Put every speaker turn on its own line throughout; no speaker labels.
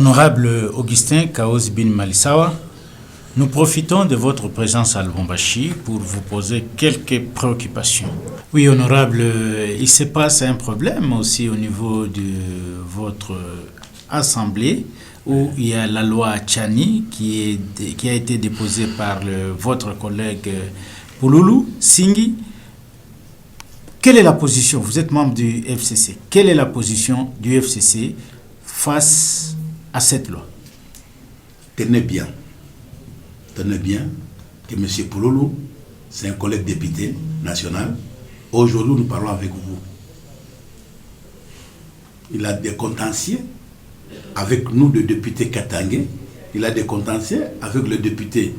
Honorable Augustin Kaos Bin Malisawa, nous profitons de votre présence à Lubumbashi pour vous poser quelques préoccupations. Oui, honorable, il se passe un problème aussi au niveau de votre assemblée où il y a la loi Tchani qui a été déposée par votre collègue Pouloulou Singhi. Quelle est la position? Vous êtes membre du FCC. Quelle est la position du FCC face à cette loi?
Tenez bien que M. Pouloulou, c'est un collègue député national. Aujourd'hui, nous parlons avec vous. Il a des contentieux avec nous, le député Katangé. Il a des contentieux avec le député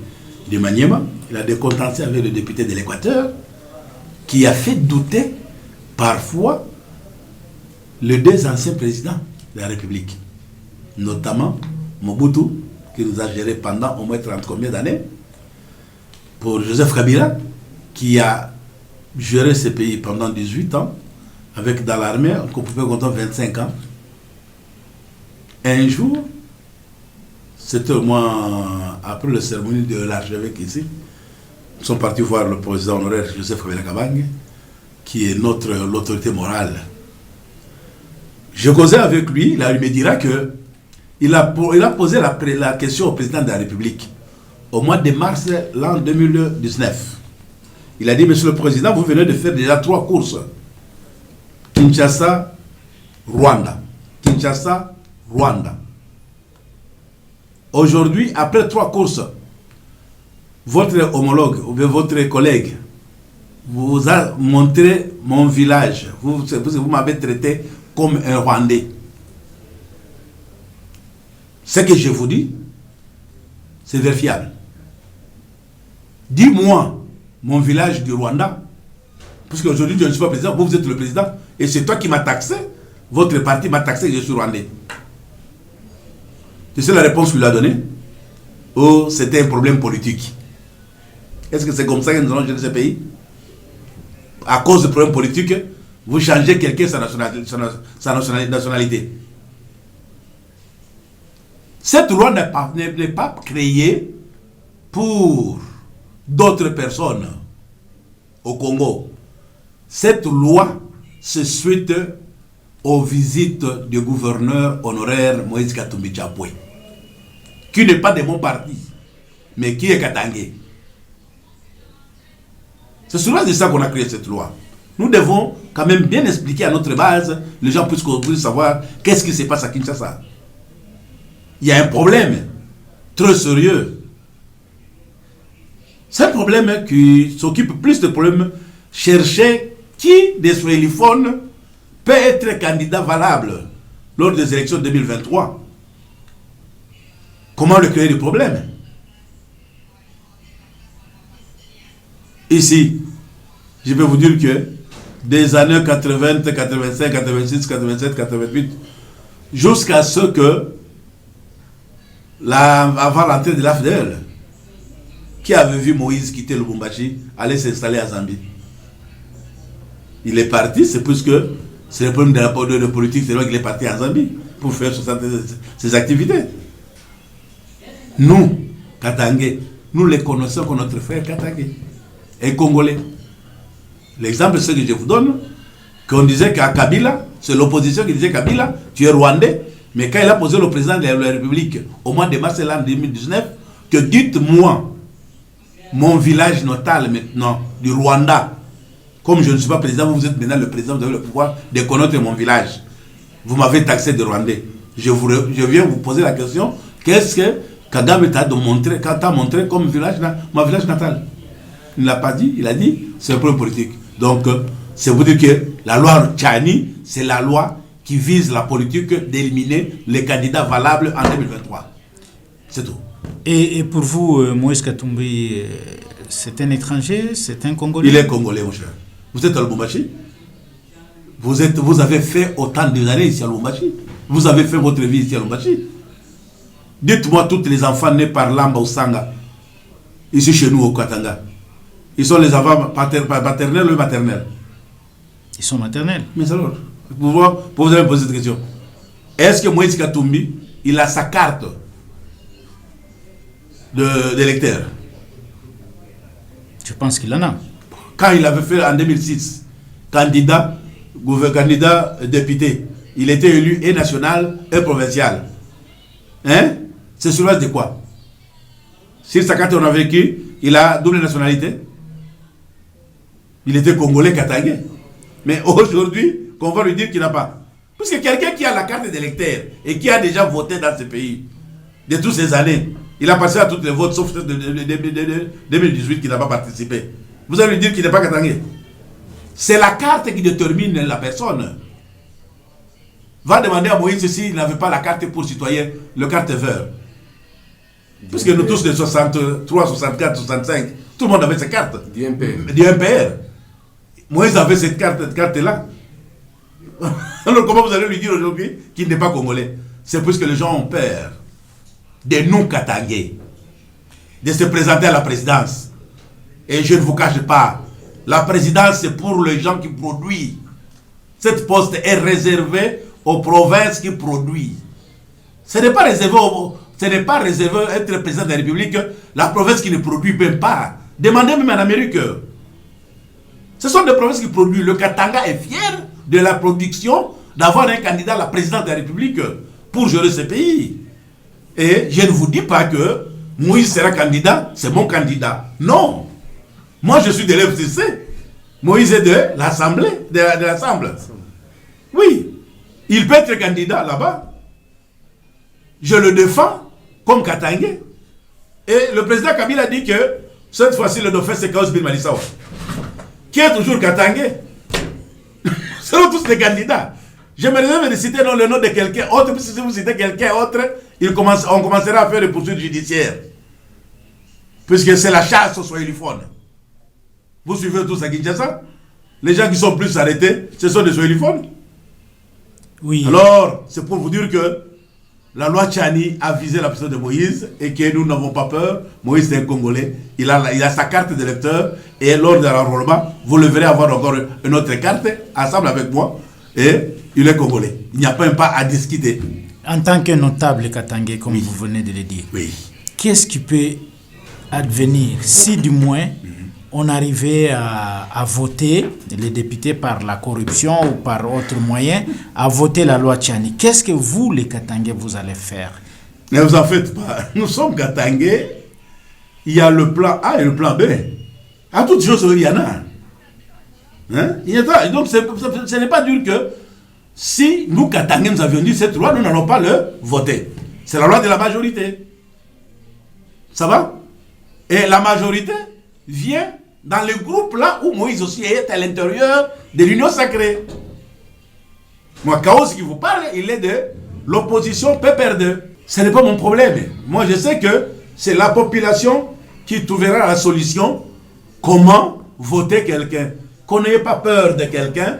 de Maniema. Il a des contentieux avec le député de l'Équateur, qui a fait douter parfois les deux anciens présidents de la République, notamment Mobutu, qui nous a géré pendant au moins 30 combien d'années, pour Joseph Kabila, qui a géré ce pays pendant 18 ans, avec dans l'armée, qu'on pouvait compter 25 ans. Un jour, c'était au moins après la cérémonie de l'archevêque ici, nous sommes partis voir le président honoraire Joseph Kabila Kabange, qui est l'autorité morale. Je causais avec lui, il me dira que il a posé la question au président de la République au mois de mars l'an 2019. Il a dit, Monsieur le Président, vous venez de faire déjà 3 courses. Kinshasa, Rwanda. Kinshasa, Rwanda. Aujourd'hui, après 3 courses, votre homologue ou votre collègue vous a montré mon village. Vous m'avez traité comme un Rwandais. Ce que je vous dis, c'est vérifiable. Dis-moi mon village du Rwanda, parce qu'aujourd'hui je ne suis pas président, vous êtes le président, et c'est toi qui m'as taxé, votre parti m'a taxé que je suis Rwandais. Tu sais la réponse qu'il a donnée? Oh, c'était un problème politique. Est-ce que c'est comme ça que nous allons gérer ce pays? À cause de problèmes politiques, vous changez quelqu'un sa nationalité. Cette loi n'est pas créée pour d'autres personnes au Congo. Cette loi se suite aux visites du gouverneur honoraire Moïse Katumbi Chapwe, qui n'est pas de mon parti, mais qui est Katangé. C'est sur base de ça qu'on a créé cette loi. Nous devons quand même bien expliquer à notre base, les gens puissent savoir qu'est-ce qui se passe à Kinshasa. Il y a un problème très sérieux. C'est un problème qui s'occupe plus de problèmes. Chercher qui des Swahiliphones peut être candidat valable lors des élections 2023. Comment le créer des problèmes? Ici, je vais vous dire que des années 80, 85, 86, 87, 88, jusqu'à ce que avant l'entrée de l'AFDL, qui avait vu Moïse quitter le Lubumbashi, aller s'installer à Zambie. Il est parti, c'est puisque c'est le problème de la politique, c'est là qu'il est parti à Zambie pour faire ses activités. Nous, Katangé, nous les connaissons comme notre frère Katangé, un Congolais. L'exemple, c'est que je vous donne, qu'on disait qu'à Kabila, c'est l'opposition qui disait Kabila, tu es Rwandais. Mais quand il a posé le président de la République au mois de mars l'an 2019, que dites-moi mon village natal maintenant du Rwanda, comme je ne suis pas président, vous êtes maintenant le président, vous avez le pouvoir de connaître mon village. Vous m'avez taxé de Rwandais. Je viens vous poser la question, qu'est-ce que Kagame t'a montré, quand t'a montré comme mon village natal? Il ne l'a pas dit, il a dit, c'est un problème politique. Donc, c'est vous dire que la loi Tchani, c'est la loi qui vise la politique d'éliminer les candidats valables en 2023. C'est tout.
Et pour vous, Moïse Katumbi, c'est un étranger, c'est un Congolais?
Il est Congolais, mon cher. Vous êtes à Lubumbashi. Vous avez fait autant d'années ici à Lubumbashi. Vous avez fait votre vie ici à Lubumbashi. Dites-moi, tous les enfants nés par Lamba ou Sanga, ici chez nous au Katanga, ils sont les enfants paternels ou maternels?
Ils sont maternels.
Mais alors, pour vous poser cette question, est-ce que Moïse Katumbi il a sa carte d'électeur.
Je pense qu'il en a.
Quand il avait fait en 2006, candidat député, il était élu et national et provincial. Hein? C'est sur base de quoi? Sur sa carte, on a vécu, il a double nationalité. Il était congolais katangais. Mais aujourd'hui, qu'on va lui dire qu'il n'a pas. Parce que quelqu'un qui a la carte d'électeur et qui a déjà voté dans ce pays, de toutes ces années, il a passé à toutes les votes, sauf ceux de 2018 qui n'a pas participé. Vous allez lui dire qu'il n'est pas katangais. C'est la carte qui détermine la personne. Va demander à Moïse s'il n'avait pas la carte pour citoyen, le carte vert. Puisque nous tous de 63, 64, 65, tout le monde avait cette carte.
Du MPR.
Du MPR. Moïse avait cette carte-là. Alors comment vous allez lui dire aujourd'hui qu'il n'est pas congolais? C'est parce que les gens ont peur de nous katangais, de se présenter à la présidence. Et je ne vous cache pas, la présidence c'est pour les gens qui produisent. Cette poste est réservée aux provinces qui produisent. Ce n'est pas réservé à être président de la République, la province qui ne produit même pas. Demandez même en Amérique. Ce sont des provinces qui produisent. Le Katanga est fier de la production, d'avoir un candidat à la présidence de la République pour gérer ce pays. Et je ne vous dis pas que Moïse sera candidat, c'est mon candidat. Non. Moi, je suis de l'FCC. Moïse est de l'Assemblée, de l'Assemblée. Oui. Il peut être candidat là-bas. Je le défends comme Katangais. Et le président Kabila dit que cette fois-ci, le dauphin, c'est Kaos Bin Malisawa, qui est toujours Katangais. Ce sont tous des candidats. Je me réserve de citer le nom de quelqu'un autre, parce que si vous citez quelqu'un autre, on commencera à faire des poursuites judiciaires. Puisque c'est la chasse aux Swahiliphones. Vous suivez tous à Kinshasa? Les gens qui sont plus arrêtés, ce sont des Swahiliphones.
Oui.
Alors, c'est pour vous dire que la loi Tchani a visé la personne de Moïse et que nous n'avons pas peur. Moïse est un Congolais. Il a sa carte d'électeur et lors de l'enrôlement, vous le verrez avoir encore une autre carte ensemble avec moi et il est Congolais. Il n'y a pas un pas à discuter.
En tant que notable katangais, comme
Oui.
vous venez de le dire,
Oui.
qu'est-ce qui peut advenir si du moins on arrivait à voter, les députés par la corruption ou par autre moyen, à voter la loi Tchani? Qu'est-ce que vous, les Katangais, vous allez faire?
Ne vous en faites pas. Nous sommes Katangais. Il y a le plan A et le plan B. À toutes choses, il y en a. Hein? Donc, ce n'est pas dur que si nous, Katangais, nous avions dit cette loi, nous n'allons pas le voter. C'est la loi de la majorité. Ça va? Et la majorité vient dans le groupe là où Moïse aussi est à l'intérieur de l'union sacrée. Moi, Chaos qui vous parle, il est de l'opposition PPR2. Ce n'est pas mon problème. Moi, je sais que c'est la population qui trouvera la solution. Comment voter quelqu'un. Qu'on n'ait pas peur de quelqu'un.